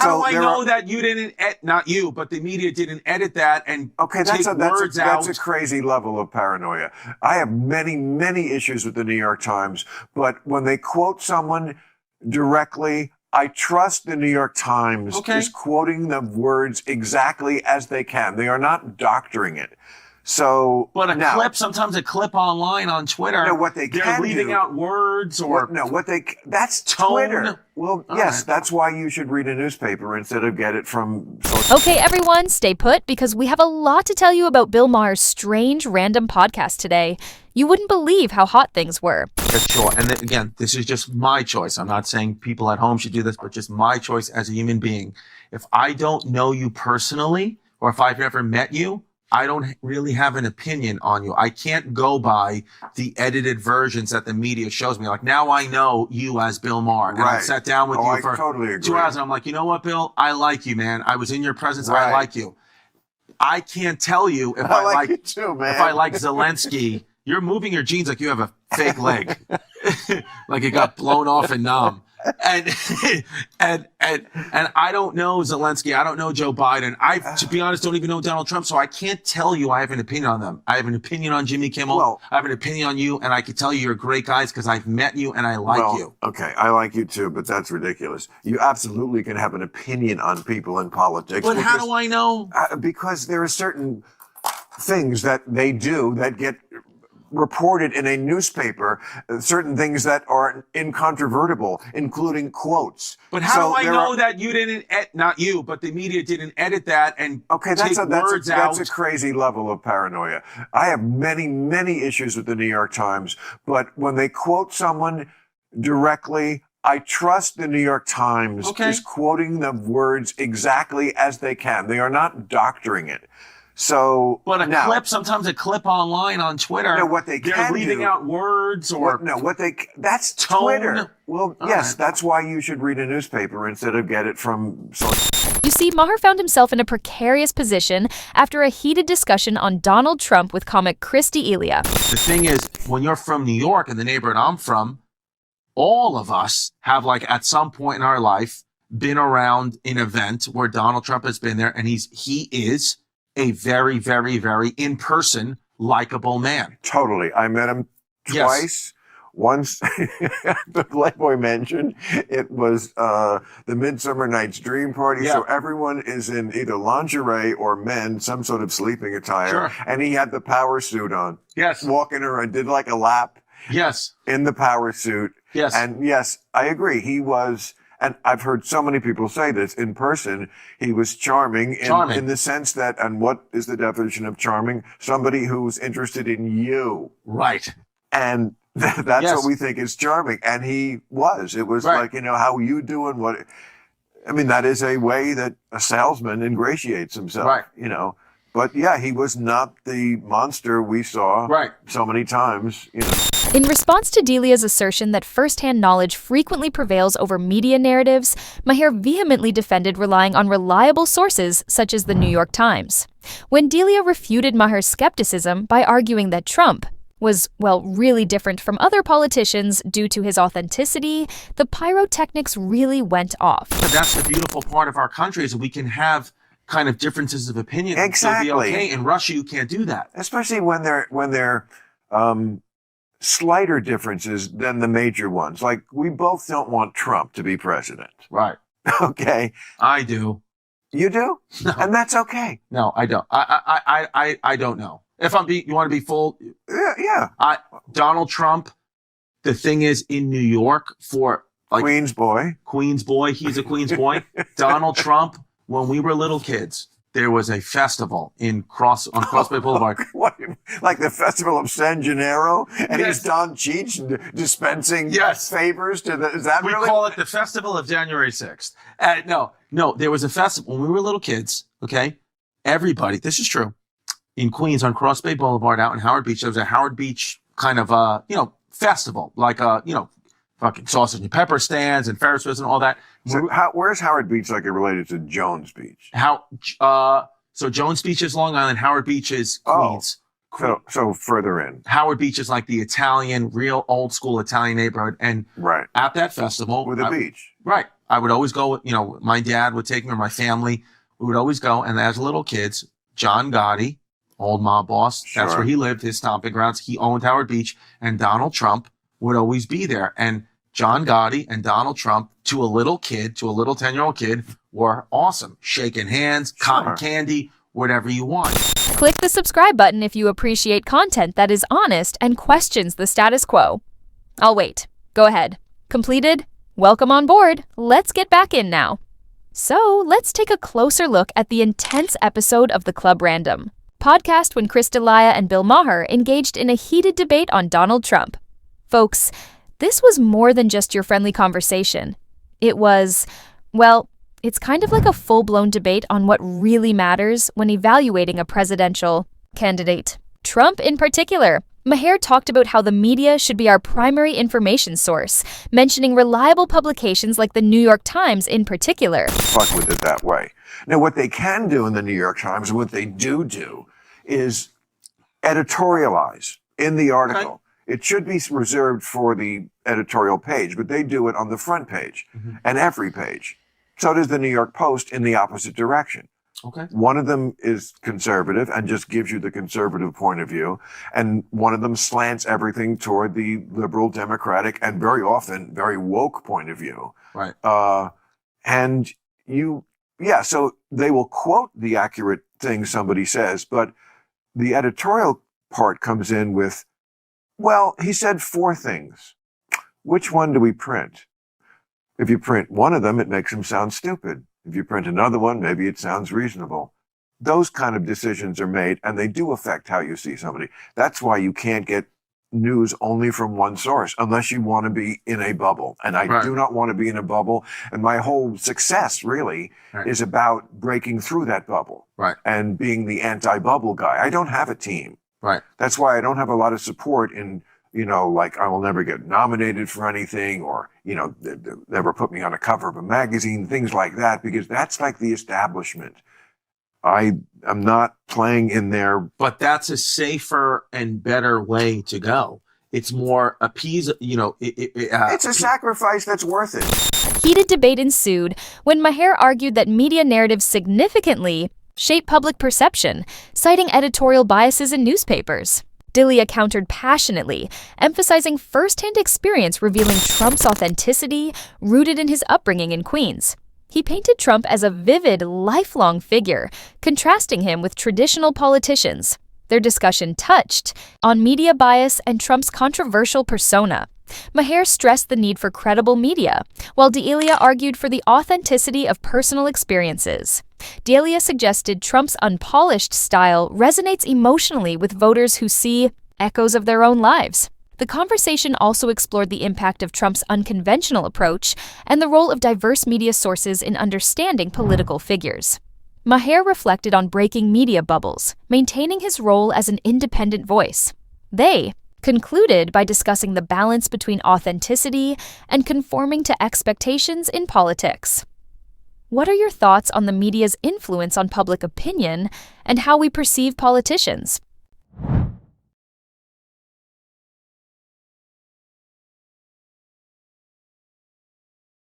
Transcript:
How do I know that you didn't, not you, but the media didn't edit that and take words out? That's a crazy level of paranoia. I have many, many issues with the New York Times, but when they quote someone directly, I trust the New York Times is quoting the words exactly as they can. They are not doctoring it. So, but sometimes a clip online on Twitter, they're leaving out words or that's tone. Twitter. Well, yes, that's why you should read a newspaper instead of get it from Okay, everyone, stay put because we have a lot to tell you about Bill Maher's strange random podcast today. You wouldn't believe how hot things were. Sure. And then, again, this is just my choice. I'm not saying people at home should do this, but just my choice as a human being. If I don't know you personally, or if I've never met you, I don't really have an opinion on you. I can't go by the edited versions that the media shows me. Like, now I know you as Bill Maher. And I sat down with you for 2 hours, and I'm like, you know what, Bill? I like you, man. I was in your presence. I like you. I can't tell you if I like you too, man. If I like Zelensky. You're moving your jeans like you have a fake leg, like it got blown off in Nam. And I don't know Zelensky. I don't know Joe Biden. To be honest, don't even know Donald Trump. So I can't tell you I have an opinion on them. I have an opinion on Jimmy Kimmel. Well, I have an opinion on you, and I can tell you you're great guys because I've met you and I like you. Okay, I like you too, but that's ridiculous. You absolutely can have an opinion on people in politics. But how do I know? Because there are certain things that they do that get reported in a newspaper, certain things that are incontrovertible, including quotes. But how do I know that you didn't, not you, but the media didn't edit that and take words out? That's a crazy level of paranoia. I have many, many issues with the New York Times, but when they quote someone directly, I trust the New York Times is quoting the words exactly as they can. They are not doctoring it. So, but sometimes a clip online on Twitter, they're leaving out words or that's tone. Twitter. Well, yes, that's why you should read a newspaper instead of get it from You see, Maher found himself in a precarious position after a heated discussion on Donald Trump with comic Christy Elia. The thing is, when you're from New York and the neighborhood I'm from, all of us have, like, at some point in our life been around an event where Donald Trump has been there, and he is a very, very, very in-person, likable man. Totally. I met him twice. Once, the Playboy Mansion, it was the Midsummer Night's Dream Party. So everyone is in either lingerie or some sort of sleeping attire. And he had the power suit on. Walking around, did like a lap. In the power suit. And yes, I agree. He was... And I've heard so many people say this in person. He was charming in the sense that, and what is the definition of charming? Somebody who's interested in you. Right. And that's what we think is charming. And he was. It was like, how you doing? That is a way that a salesman ingratiates himself, But yeah, he was not the monster we saw so many times, In response to Delia's assertion that first-hand knowledge frequently prevails over media narratives, Maher vehemently defended relying on reliable sources such as the New York Times. When Delia refuted Maher's skepticism by arguing that Trump was, really different from other politicians due to his authenticity, the pyrotechnics really went off. That's the beautiful part of our country is that we can have kind of differences of opinion. Exactly. And still be okay. In Russia, you can't do that. Especially when they're slighter differences than the major ones. Like, we both don't want Trump to be president. Right. Okay. I do. You do? No. And that's okay. No, I don't. I don't know. If you want to be full? Yeah. Donald Trump, the thing is, in New York for like Queens boy. He's a Queens boy. Donald Trump, when we were little kids, there was a festival on Crossway Boulevard. What, like the Festival of San Gennaro? And he's Don Cheech dispensing favors to is that we call it the Festival of January 6th. No, there was a festival when we were little kids, okay? Everybody, this is true, in Queens on Cross Bay Boulevard out in Howard Beach, there was a Howard Beach kind of, festival, like, fucking sausage and pepper stands and Ferris wheels and all that. So where's Howard Beach like it related to Jones Beach? So Jones Beach is Long Island. Howard Beach is Queens. So further in. Howard Beach is like the Italian, real old school Italian neighborhood. And at that festival. With a beach. Right. I would always go with, my dad would take me or my family. We would always go. And as little kids, John Gotti, old mob boss, that's where he lived, his stomping grounds. He owned Howard Beach, and Donald Trump would always be there. And John Gotti and Donald Trump, to a little 10-year-old kid, were awesome. Shaking hands, cotton candy, whatever you want. Click the subscribe button if you appreciate content that is honest and questions the status quo. I'll wait. Go ahead. Completed? Welcome on board. Let's get back in now. So, let's take a closer look at the intense episode of the Club Random podcast when Chris D'Elia and Bill Maher engaged in a heated debate on Donald Trump. Folks, this was more than just your friendly conversation. It was, well, it's kind of like a full-blown debate on what really matters when evaluating a presidential candidate. Trump in particular. Maher talked about how the media should be our primary information source, mentioning reliable publications like the New York Times in particular. Fuck with it that way. Now, what they can do in the New York Times, and what they do is editorialize in the article. Okay. It should be reserved for the editorial page, but they do it on the front page and every page. So does the New York Post in the opposite direction. Okay. One of them is conservative and just gives you the conservative point of view. And one of them slants everything toward the liberal, democratic, and very often very woke point of view. Right. So they will quote the accurate thing somebody says, but the editorial part comes in with, well, he said 4 things. Which one do we print? If you print one of them, it makes him sound stupid. If you print another one, maybe it sounds reasonable. Those kind of decisions are made, and they do affect how you see somebody. That's why you can't get news only from one source unless you want to be in a bubble. And I do not want to be in a bubble. And my whole success really is about breaking through that bubble and being the anti-bubble guy. I don't have a team. Right. That's why I don't have a lot of support in, like I will never get nominated for anything, or, never put me on a cover of a magazine, things like that, because that's like the establishment. I'm not playing in there. But that's a safer and better way to go. It's more it's a sacrifice that's worth it. Heated debate ensued when Maher argued that media narratives significantly shape public perception, citing editorial biases in newspapers. D'Elia countered passionately, emphasizing first-hand experience revealing Trump's authenticity, rooted in his upbringing in Queens. He painted Trump as a vivid, lifelong figure, contrasting him with traditional politicians. Their discussion touched on media bias and Trump's controversial persona. Maher stressed the need for credible media, while D'Elia argued for the authenticity of personal experiences. D'Elia suggested Trump's unpolished style resonates emotionally with voters who see echoes of their own lives. The conversation also explored the impact of Trump's unconventional approach and the role of diverse media sources in understanding political figures. Maher reflected on breaking media bubbles, maintaining his role as an independent voice. They concluded by discussing the balance between authenticity and conforming to expectations in politics. What are your thoughts on the media's influence on public opinion and how we perceive politicians?